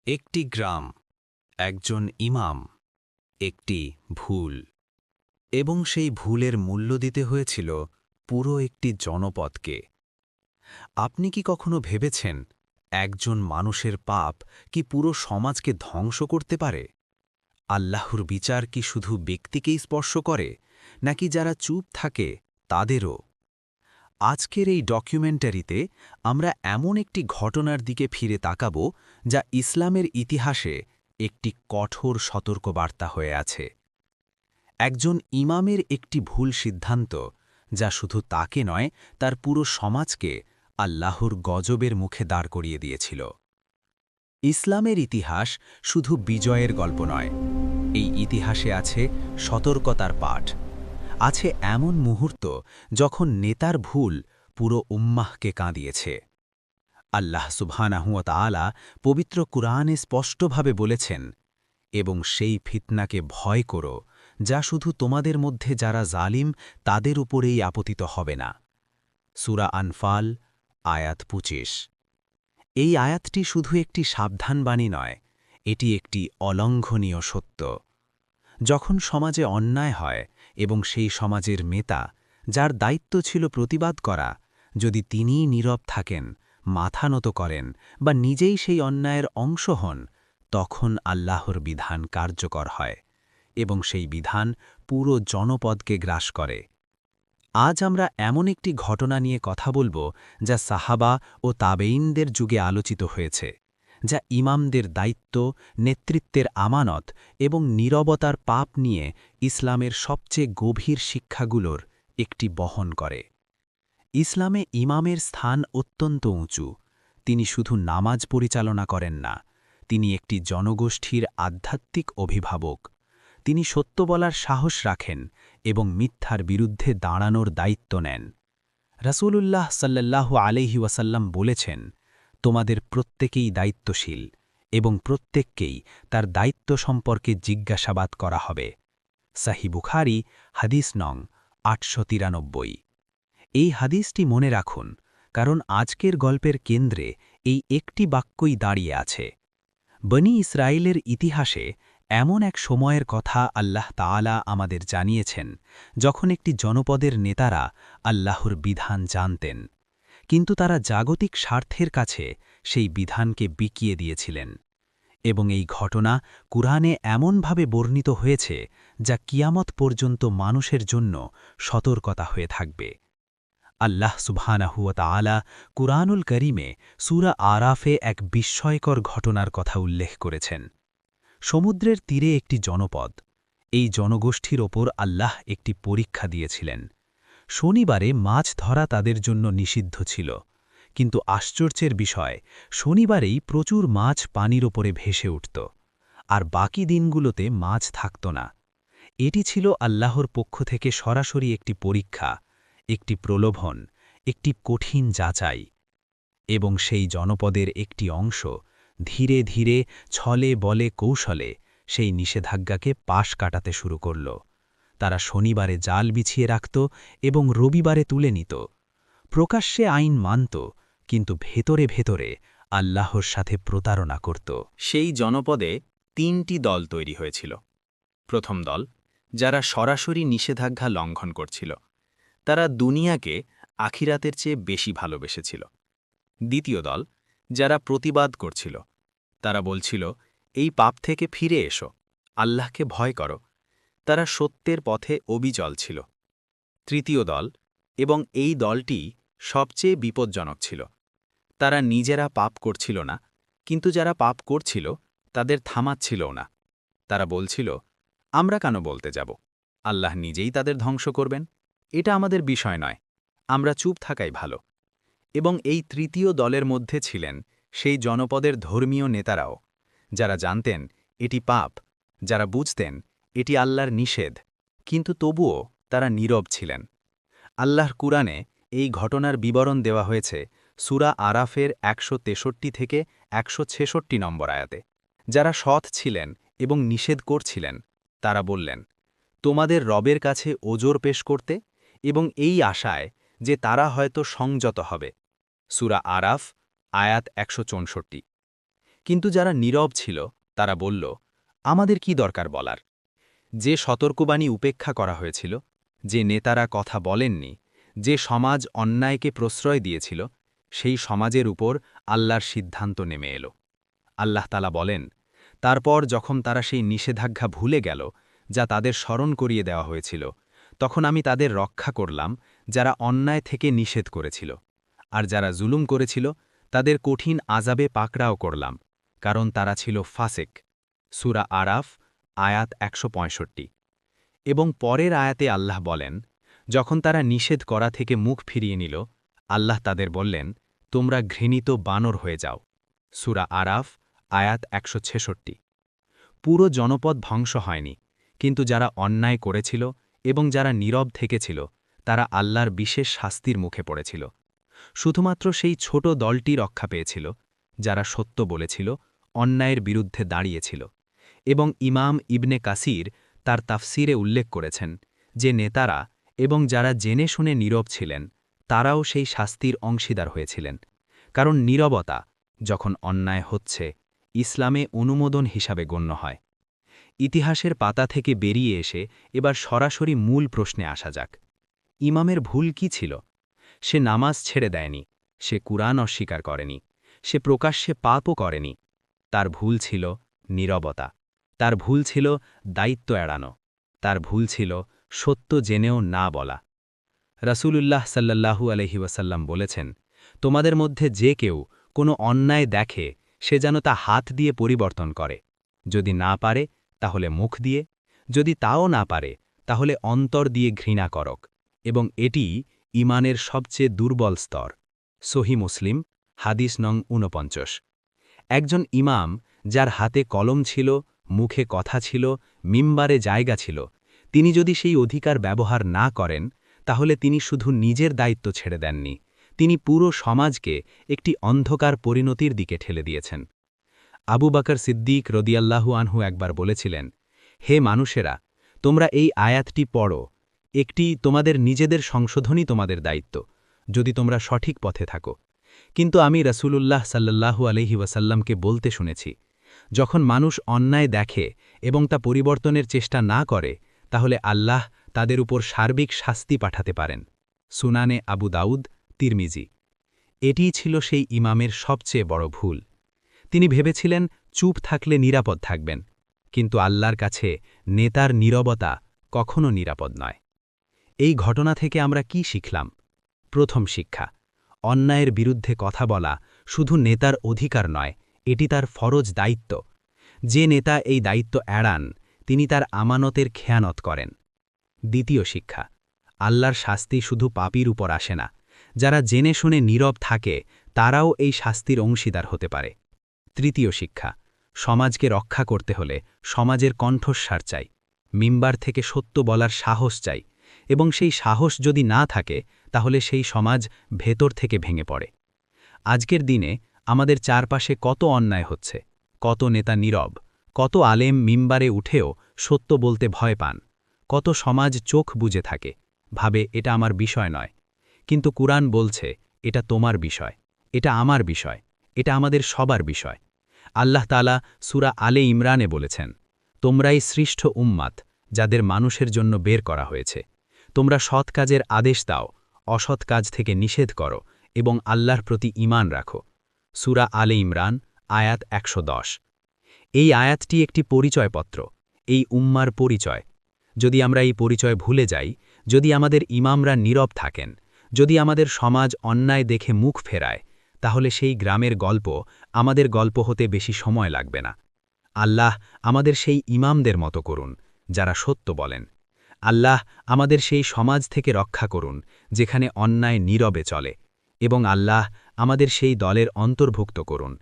একটি গ্রাম, একজন ইমাম, একটি ভুল, এবং সেই ভুলের মূল্য দিতে হয়েছিল পুরো একটি জনপদকে। আপনি কি কখনো ভেবেছেন একজন মানুষের পাপ কি পুরো সমাজকে ধ্বংস করতে পারে? আল্লাহর বিচার কি শুধু ব্যক্তিকেই স্পর্শ করে, নাকি যারা চুপ থাকে তাদেরও? আজকের এই ডকুমেন্টারিতে আমরা এমন একটি ঘটনার দিকে ফিরে তাকাব যা ইসলামের ইতিহাসে একটি কঠোর সতর্কবার্তা হয়ে আছে। একজন ইমামের একটি ভুল সিদ্ধান্ত, যা শুধু তাকে নয়, তার পুরো সমাজকে আল্লাহর গজবের মুখে দাঁড় করিয়ে দিয়েছিল। ইসলামের ইতিহাস শুধু বিজয়ের গল্প নয়, এই ইতিহাসে আছে সতর্কতার পাঠ। আছে এমন মুহূর্ত যখন নেতার ভুল পুরো উম্মাহকে কাঁদিয়েছে। আল্লাহ সুবহানাহু ওয়া তাআলা পবিত্র কুরআনে স্পষ্টভাবে বলেছেন, এবং সেই ফিতনাকে ভয় করো যা শুধু তোমাদের মধ্যে যারা জালিম তাদের উপরেই আপতিত হবে না। সূরা আনফাল, আয়াত ২৫। এই আয়াতটি শুধু একটি সাবধানবাণী নয়, এটি একটি অলঙ্ঘনীয় সত্য। যখন সমাজে অন্যায় হয় এবং সেই সমাজের নেতা, যার দায়িত্ব ছিল প্রতিবাদ করা, যদি তিনিই নীরব থাকেন, মাথা নত করেন বা নিজেই সেই অন্যায়ের অংশ হন, তখন আল্লাহর বিধান কার্যকর হয় এবং সেই বিধান পুরো জনপদকে গ্রাস করে। আজ আমরা এমন একটি ঘটনা নিয়ে কথা বলবো যা সাহাবা ও তাবেঈনদের যুগে আলোচিত হয়েছে, যা ইমামদের দায়িত্ব, নেতৃত্বের আমানত এবং নীরবতার পাপ নিয়ে ইসলামের সবচেয়ে গভীর শিক্ষাগুলোর একটি বহন করে। ইসলামে ইমামের স্থান অত্যন্ত উঁচু। তিনি শুধু নামাজ পরিচালনা করেন না, তিনি একটি জনগোষ্ঠীর আধ্যাত্মিক অভিভাবক। তিনি সত্য বলার সাহস রাখেন এবং মিথ্যার বিরুদ্ধে দাঁড়ানোর দায়িত্ব নেন। রাসূলুল্লাহ সাল্লাল্লাহু আলাইহি ওয়াসাল্লাম বলেছেন, তোমাদের প্রত্যেকেই দায়িত্বশীল এবং প্রত্যেককেই তার দায়িত্ব সম্পর্কে জিজ্ঞাসাবাদ করা হবে। সহিহ বুখারী, হাদিস নং ৮৯৩। এই হাদিসটি মনে রাখুন, কারণ আজকের গল্পের কেন্দ্রে এই একটি বাক্যই দাঁড়িয়ে আছে। বনী ইসরায়েলের ইতিহাসে এমন এক সময়ের কথা আল্লাহ তাআলা আমাদের জানিয়েছেন, যখন একটি জনপদের নেতারা আল্লাহর বিধান জানতেন, কিন্তু তারা জাগতিক স্বার্থের কাছে সেই বিধানকে বিকিয়ে দিয়েছিলেন। এবং এই ঘটনা কুরআনে এমনভাবে বর্ণিত হয়েছে যা কিয়ামত পর্যন্ত মানুষের জন্য সতর্কতা হয়ে থাকবে। আল্লাহ সুবহানাহু ওয়া তাআলা কুরআনুল করিমে সূরা আরাফে এক বিস্ময়কর ঘটনার কথা উল্লেখ করেছেন। সমুদ্রের তীরে একটি জনপদ, এই জনগোষ্ঠীর ওপর আল্লাহ একটি পরীক্ষা দিয়েছিলেন। শনিবারে মাছ ধরা তাদের জন্য নিষিদ্ধ ছিল, কিন্তু আশ্চর্যের বিষয়, শনিবারেই প্রচুর মাছ পানির ওপরে ভেসে উঠত, আর বাকি দিনগুলোতে মাছ থাকত না। এটি ছিল আল্লাহর পক্ষ থেকে সরাসরি একটি পরীক্ষা, একটি প্রলোভন, একটি কঠিন যাচাই। এবং সেই জনপদের একটি অংশ ধীরে ধীরে ছলে বলে কৌশলে সেই নিষেধাজ্ঞাকে পাশ কাটাতে শুরু করল। তারা শনিবারে জাল বিছিয়ে রাখত এবং রবিবারে তুলে নিত। প্রকাশ্যে আইন মানত, কিন্তু ভেতরে ভেতরে আল্লাহর সাথে প্রতারণা করত। সেই জনপদে ৩টি দল তৈরি হয়েছিল। প্রথম দল, যারা সরাসরি নিষেধাজ্ঞা লঙ্ঘন করছিল। তারা দুনিয়াকে আখিরাতের চেয়ে বেশি ভালোবেসেছিল। দ্বিতীয় দল, যারা প্রতিবাদ করছিল। তারা বলছিল, এই পাপ থেকে ফিরে এসো, আল্লাহকে ভয় করো। তারা সত্যের পথে অবিচল ছিল। তৃতীয় দল, এবং এই দলটি সবচেয়ে বিপজ্জনক ছিল, তারা নিজেরা পাপ করছিল না, কিন্তু যারা পাপ করছিল তাদের থামাচ্ছিলও না। তারা বলছিল, আমরা কেন বলতে যাব, আল্লাহ নিজেই তাদের ধ্বংস করবেন, এটা আমাদের বিষয় নয়, আমরা চুপ থাকাই ভালো। এবং এই তৃতীয় দলের মধ্যে ছিলেন সেই জনপদের ধর্মীয় নেতারাও, যারা জানতেন এটি পাপ, যারা বুঝতেন এটি আল্লাহর নিষেধ, কিন্তু তবুও তারা নীরব ছিলেন। আল্লাহর কুরআনে এই ঘটনার বিবরণ দেওয়া হয়েছে সূরা আরাফের ১৬৩ থেকে ১৬৬ নম্বর আয়াতে। যারা সৎ ছিলেন এবং নিষেধ করছিলেন, তারা বললেন, তোমাদের রবের কাছে ওজর পেশ করতে এবং এই আশায় যে তারা হয়তো সংযত হবে। সূরা আরাফ, আয়াত ১৬৪। কিন্তু যারা নীরব ছিল তারা বলল, আমাদের কি দরকার বলার? যে সতর্কবাণী উপেক্ষা করা হয়েছিল, যে নেতারা কথা বলেননি, যে সমাজ অন্যায়কে প্রশ্রয় দিয়েছিল, সেই সমাজের উপর আল্লাহর সিদ্ধান্ত নেমে এলো। আল্লাহ তাআলা বলেন, তারপর যখন তারা সেই নিষেধাজ্ঞা ভুলে গেল যা তাদের স্মরণ করিয়ে দেওয়া হয়েছিল, তখন আমি তাদের রক্ষা করলাম যারা অন্যায় থেকে নিষেধ করেছিল, আর যারা জুলুম করেছিল তাদের কঠিন আযাবে পাকড়াও করলাম, কারণ তারা ছিল ফাসেক। সূরা আরাফ আয়াত ১৬৫। এবং পরের আয়াতে আল্লাহ বলেন, যখন তারা নিষেধ করা থেকে মুখ ফিরিয়ে নিল, আল্লাহ তাদের বললেন, তোমরা ঘৃণিত বানর হয়ে যাও। সূরা আরাফ আয়াত ১৬৬। পুরো জনপদ ধ্বংস হয়নি, কিন্তু যারা অন্যায় করেছিল এবং যারা নীরব থেকেছিল তারা আল্লাহর বিশেষ শাস্তির মুখে পড়েছিল। শুধুমাত্র সেই ছোট দলটি রক্ষা পেয়েছিল যারা সত্য বলেছিল, অন্যায়ের বিরুদ্ধে দাঁড়িয়েছিল। এবং ইমাম ইবনে কাসির তার তাফসিরে উল্লেখ করেছেন যে নেতারা এবং যারা জেনে শুনে নীরব ছিলেন তারাও সেই শাস্তির অংশীদার হয়েছিলেন, কারণ নীরবতা যখন অন্যায় হচ্ছে ইসলামে অনুমোদন হিসাবে গণ্য হয়। ইতিহাসের পাতা থেকে বেরিয়ে এসে এবার সরাসরি মূল প্রশ্নে আসা যাক। ইমামের ভুল কি ছিল? সে নামাজ ছেড়ে দেয়নি, সে কুরআন অস্বীকার করেনি, সে প্রকাশ্যে পাপও করেনি। তার ভুল ছিল নীরবতা, তার ভুল ছিল দায়িত্ব এড়ানো, তার ভুল ছিল সত্য জেনেও না বলা। রাসূলুল্লাহ সাল্লাল্লাহু আলাইহি ওয়াসাল্লাম বলেছেন, তোমাদের মধ্যে যে কেউ কোনো অন্যায় দেখে সে যেন তা হাত দিয়ে পরিবর্তন করে, যদি না পারে তাহলে মুখ দিয়ে, যদি তাও না পারে তাহলে অন্তর দিয়ে ঘৃণা করক, এবং এটি ঈমানের সবচেয়ে দুর্বল স্তর। সহিহ মুসলিম হাদিস নং ৪৯। একজন ইমাম যার হাতে কলম ছিল, মুখে কথা ছিল, মিম্বারে জায়গা ছিল, তিনি যদি সেই অধিকার ব্যবহার না করেন তাহলে তিনি শুধু নিজের দায়িত্ব ছেড়ে দেননি, তিনি পুরো সমাজকে একটি অন্ধকার পরিণতির দিকে ঠেলে দিয়েছেন। আবু বকর সিদ্দিক রদিয়াল্লাহু আনহু একবার বলেছিলেন, হে মানুষেরা, তোমরা এই আয়াতটি পড়ো, একটি তোমাদের নিজেদের সংশোধনই তোমাদের দায়িত্ব, যদি তোমরা সঠিক পথে থাকো। কিন্তু আমি রাসূলুল্লাহ সাল্লাল্লাহু আলাইহি ওয়াসাল্লামকে বলতে শুনেছি, যখন মানুষ অন্যায় দেখে এবং তা পরিবর্তনের চেষ্টা না করে তাহলে আল্লাহ তাদের উপর সার্বিক শাস্তি পাঠাতে পারেন। সুনানে আবু দাউদ, তিরমিজি। এটিই ছিল সেই ইমামের সবচেয়ে বড় ভুল। তিনি ভেবেছিলেন চুপ থাকলে নিরাপদ থাকবেন, কিন্তু আল্লাহর কাছে নেতার নীরবতা কখনো নিরাপদ নয়। এই ঘটনা থেকে আমরা কি শিখলাম? প্রথম শিক্ষা, অন্যায়ের বিরুদ্ধে কথা বলা শুধু নেতার অধিকার নয়, এটি তার ফরজ দায়িত্ব। যে নেতা এই দায়িত্ব এড়ান তিনি তার আমানতের খেয়ানত করেন। দ্বিতীয় শিক্ষা, আল্লাহর শাস্তি শুধু পাপীর উপর আসে না, যারা জেনে শুনে নীরব থাকে তারাও এই শাস্তির অংশীদার হতে পারে। তৃতীয় শিক্ষা, সমাজকে রক্ষা করতে হলে সমাজের কণ্ঠস্বার চাই, মিম্বার থেকে সত্য বলার সাহস চাই, এবং সেই সাহস যদি না থাকে তাহলে সেই সমাজ ভেতর থেকে ভেঙে পড়ে। আজকের দিনে আমাদের চারপাশে কত অন্যায় হচ্ছে, কত নেতা নীরব, কত আলেম মিম্বারে উঠেও সত্য বলতে ভয় পান, কত সমাজ চোখ বুজে থাকে, ভাবে এটা আমার বিষয় নয়। কিন্তু কুরআন বলছে, এটা তোমার বিষয়, এটা আমার বিষয়, এটা আমাদের সবার বিষয়। আল্লাহ তাআলা সূরা আলে ইমরানে বলেছেন, তোমরাই শ্রেষ্ঠ উম্মাত যাদের মানুষের জন্য বের করা হয়েছে। তোমরা সৎ কাজের আদেশ দাও, অসৎ কাজ থেকে নিষেধ করো এবং আল্লাহর প্রতি ঈমান রাখো। সূরা আলে ইমরান আয়াত ১১০। এই আয়াতটি একটি পরিচয়পত্র, এই উম্মার পরিচয়। যদি আমরা এই পরিচয় ভুলে যাই, যদি আমাদের ইমামরা নীরব থাকেন, যদি আমাদের সমাজ অন্যায় দেখে মুখ ফেরায়, তাহলে সেই গ্রামের গল্প আমাদের গল্প হতে বেশি সময় লাগবে না। আল্লাহ আমাদের সেই ইমামদের মতো করুন যারা সত্য বলেন। আল্লাহ আমাদের সেই সমাজ থেকে রক্ষা করুন যেখানে অন্যায় নীরবে চলে, এবং আল্লাহ আমাদের সেই দলের অন্তর্ভুক্ত করুন